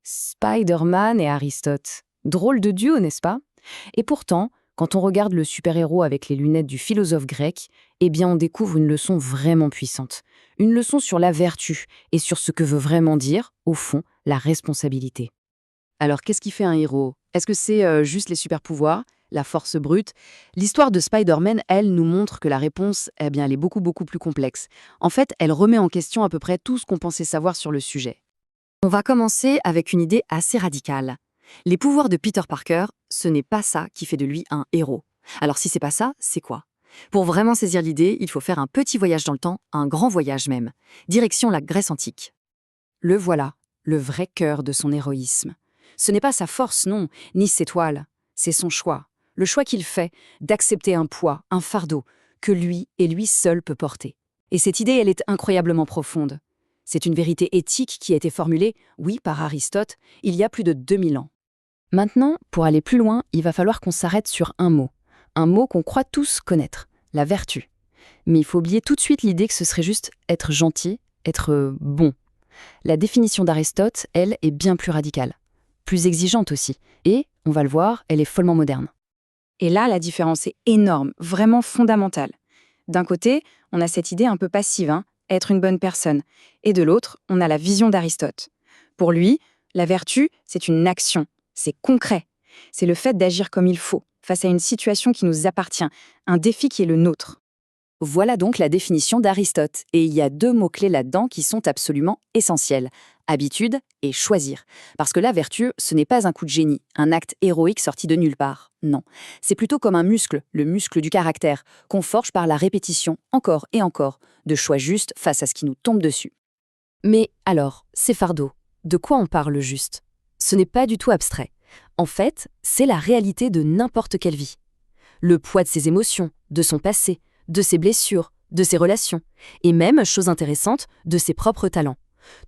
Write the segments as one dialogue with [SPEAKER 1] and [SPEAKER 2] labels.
[SPEAKER 1] Spider-Man et Aristote. Drôle de duo, n'est-ce pas? Et pourtant, quand on regarde le super-héros avec les lunettes du philosophe grec, eh bien on découvre une leçon vraiment puissante. Une leçon sur la vertu et sur ce que veut vraiment dire, au fond, la responsabilité. Alors qu'est-ce qui fait un héros? Est-ce que c'est juste les super-pouvoirs, la force brute? L'histoire de Spider-Man, elle, nous montre que la réponse, eh bien, elle est beaucoup, beaucoup plus complexe. En fait, elle remet en question à peu près tout ce qu'on pensait savoir sur le sujet. On va commencer avec une idée assez radicale. Les pouvoirs de Peter Parker, ce n'est pas ça qui fait de lui un héros. Alors si c'est pas ça, c'est quoi? Pour vraiment saisir l'idée, il faut faire un petit voyage dans le temps, un grand voyage même. Direction la Grèce antique. Le voilà, le vrai cœur de son héroïsme. Ce n'est pas sa force, non, ni ses toiles. C'est son choix. Le choix qu'il fait d'accepter un poids, un fardeau, que lui et lui seul peut porter. Et cette idée, elle est incroyablement profonde. C'est une vérité éthique qui a été formulée, oui, par Aristote, il y a plus de 2000 ans. Maintenant, pour aller plus loin, il va falloir qu'on s'arrête sur un mot qu'on croit tous connaître, la vertu. Mais il faut oublier tout de suite l'idée que ce serait juste être gentil, être bon. La définition d'Aristote, elle, est bien plus radicale, plus exigeante aussi, et, on va le voir, elle est follement moderne.
[SPEAKER 2] Et là, la différence est énorme, vraiment fondamentale. D'un côté, on a cette idée un peu passive, être une bonne personne. Et de l'autre, on a la vision d'Aristote. Pour lui, la vertu, c'est une action, c'est concret. C'est le fait d'agir comme il faut, face à une situation qui nous appartient, un défi qui est le nôtre.
[SPEAKER 1] Voilà donc la définition d'Aristote, et il y a deux mots-clés là-dedans qui sont absolument essentiels. Habitude et choisir. Parce que la vertu, ce n'est pas un coup de génie, un acte héroïque sorti de nulle part. Non. C'est plutôt comme un muscle, le muscle du caractère, qu'on forge par la répétition, encore et encore, de choix justes face à ce qui nous tombe dessus. Mais alors, ces fardeaux, de quoi on parle juste? Ce n'est pas du tout abstrait. En fait, c'est la réalité de n'importe quelle vie. Le poids de ses émotions, de son passé, de ses blessures, de ses relations, et même, chose intéressante, de ses propres talents.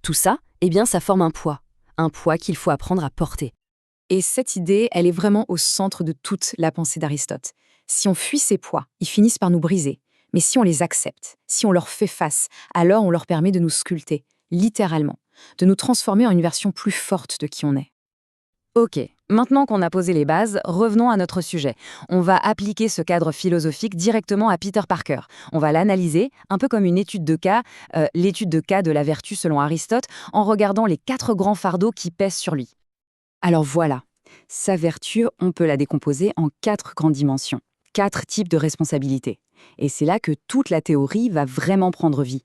[SPEAKER 1] Tout ça, eh bien, ça forme un poids qu'il faut apprendre à porter.
[SPEAKER 2] Et cette idée, elle est vraiment au centre de toute la pensée d'Aristote. Si on fuit ces poids, ils finissent par nous briser. Mais si on les accepte, si on leur fait face, alors on leur permet de nous sculpter, littéralement, de nous transformer en une version plus forte de qui on est.
[SPEAKER 1] Ok, maintenant qu'on a posé les bases, revenons à notre sujet. On va appliquer ce cadre philosophique directement à Peter Parker. On va l'analyser, un peu comme une étude de cas, l'étude de cas de la vertu selon Aristote, en regardant les 4 grands fardeaux qui pèsent sur lui. Alors voilà, sa vertu, on peut la décomposer en 4 grandes dimensions, 4 types de responsabilités. Et c'est là que toute la théorie va vraiment prendre vie.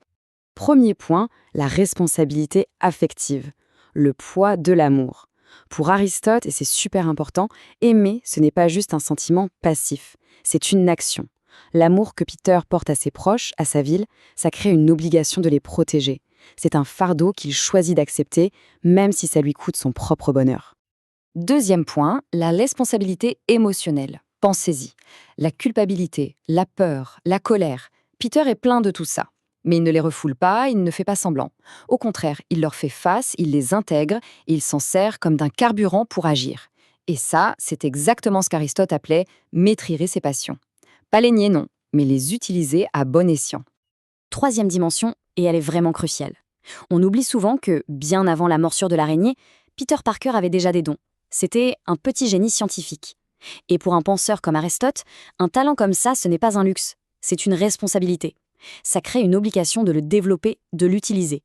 [SPEAKER 1] Premier point, la responsabilité affective, le poids de l'amour. Pour Aristote, et c'est super important, aimer, ce n'est pas juste un sentiment passif, c'est une action. L'amour que Peter porte à ses proches, à sa ville, ça crée une obligation de les protéger. C'est un fardeau qu'il choisit d'accepter, même si ça lui coûte son propre bonheur. Deuxième point, la responsabilité émotionnelle. Pensez-y. La culpabilité, la peur, la colère. Peter est plein de tout ça. Mais il ne les refoule pas, il ne fait pas semblant. Au contraire, il leur fait face, il les intègre, et il s'en sert comme d'un carburant pour agir. Et ça, c'est exactement ce qu'Aristote appelait maîtriser ses passions. Pas les nier, non, mais les utiliser à bon escient. Troisième dimension, et elle est vraiment cruciale. On oublie souvent que, bien avant la morsure de l'araignée, Peter Parker avait déjà des dons. C'était un petit génie scientifique. Et pour un penseur comme Aristote, un talent comme ça, ce n'est pas un luxe, c'est une responsabilité. Ça crée une obligation de le développer, de l'utiliser.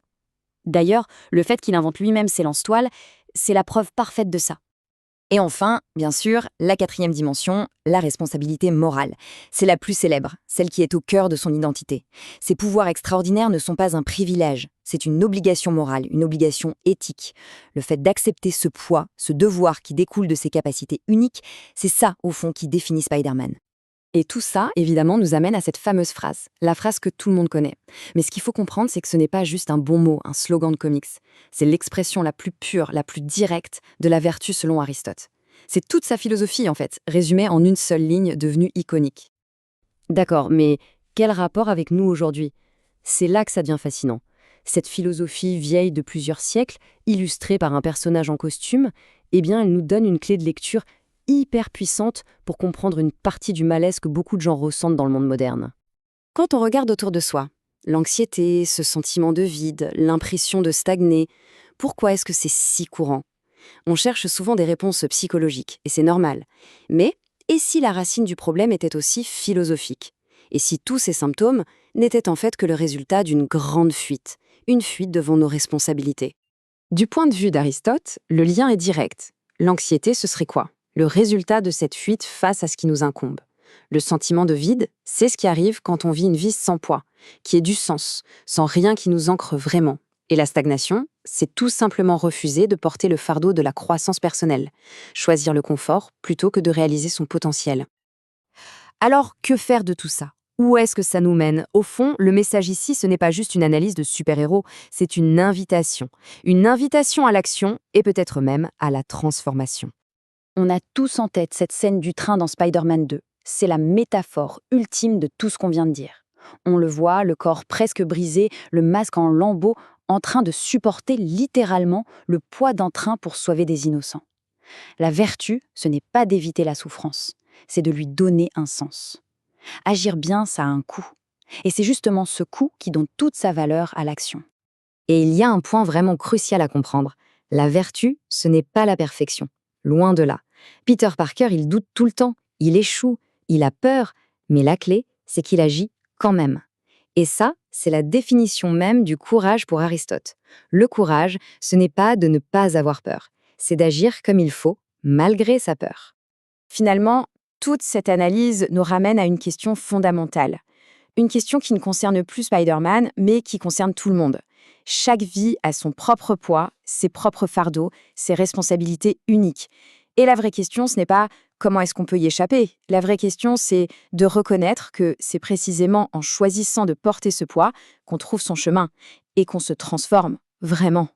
[SPEAKER 1] D'ailleurs, le fait qu'il invente lui-même ses lance-toiles, c'est la preuve parfaite de ça. Et enfin, bien sûr, la 4e dimension, la responsabilité morale. C'est la plus célèbre, celle qui est au cœur de son identité. Ces pouvoirs extraordinaires ne sont pas un privilège, c'est une obligation morale, une obligation éthique. Le fait d'accepter ce poids, ce devoir qui découle de ses capacités uniques, c'est ça, au fond, qui définit Spider-Man. Et tout ça, évidemment, nous amène à cette fameuse phrase, la phrase que tout le monde connaît. Mais ce qu'il faut comprendre, c'est que ce n'est pas juste un bon mot, un slogan de comics. C'est l'expression la plus pure, la plus directe de la vertu selon Aristote. C'est toute sa philosophie, en fait, résumée en une seule ligne devenue iconique. D'accord, mais quel rapport avec nous aujourd'hui? C'est là que ça devient fascinant. Cette philosophie vieille de plusieurs siècles, illustrée par un personnage en costume, eh bien, elle nous donne une clé de lecture hyper puissante pour comprendre une partie du malaise que beaucoup de gens ressentent dans le monde moderne. Quand on regarde autour de soi, l'anxiété, ce sentiment de vide, l'impression de stagner, pourquoi est-ce que c'est si courant?
[SPEAKER 3] On cherche souvent des réponses psychologiques, et c'est normal. Mais, et si la racine du problème était aussi philosophique? Et si tous ces symptômes n'étaient en fait que le résultat d'une grande fuite, une fuite devant nos responsabilités? Du point de vue d'Aristote, le lien est direct. L'anxiété, ce serait quoi? Le résultat de cette fuite face à ce qui nous incombe. Le sentiment de vide, c'est ce qui arrive quand on vit une vie sans poids, qui ait du sens, sans rien qui nous ancre vraiment. Et la stagnation, c'est tout simplement refuser de porter le fardeau de la croissance personnelle, choisir le confort plutôt que de réaliser son potentiel.
[SPEAKER 1] Alors, que faire de tout ça? Où est-ce que ça nous mène? Au fond, le message ici, ce n'est pas juste une analyse de super-héros, c'est une invitation. Une invitation à l'action et peut-être même à la transformation.
[SPEAKER 2] On a tous en tête cette scène du train dans Spider-Man 2. C'est la métaphore ultime de tout ce qu'on vient de dire. On le voit, le corps presque brisé, le masque en lambeaux, en train de supporter littéralement le poids d'un train pour sauver des innocents. La vertu, ce n'est pas d'éviter la souffrance, c'est de lui donner un sens. Agir bien, ça a un coût. Et c'est justement ce coût qui donne toute sa valeur à l'action.
[SPEAKER 1] Et il y a un point vraiment crucial à comprendre. La vertu, ce n'est pas la perfection. Loin de là. Peter Parker, il doute tout le temps, il échoue, il a peur, mais la clé, c'est qu'il agit quand même. Et ça, c'est la définition même du courage pour Aristote. Le courage, ce n'est pas de ne pas avoir peur, c'est d'agir comme il faut, malgré sa peur.
[SPEAKER 2] Finalement, toute cette analyse nous ramène à une question fondamentale. Une question qui ne concerne plus Spider-Man, mais qui concerne tout le monde. Chaque vie a son propre poids, ses propres fardeaux, ses responsabilités uniques. Et la vraie question, ce n'est pas comment est-ce qu'on peut y échapper. La vraie question, c'est de reconnaître que c'est précisément en choisissant de porter ce poids qu'on trouve son chemin et qu'on se transforme vraiment.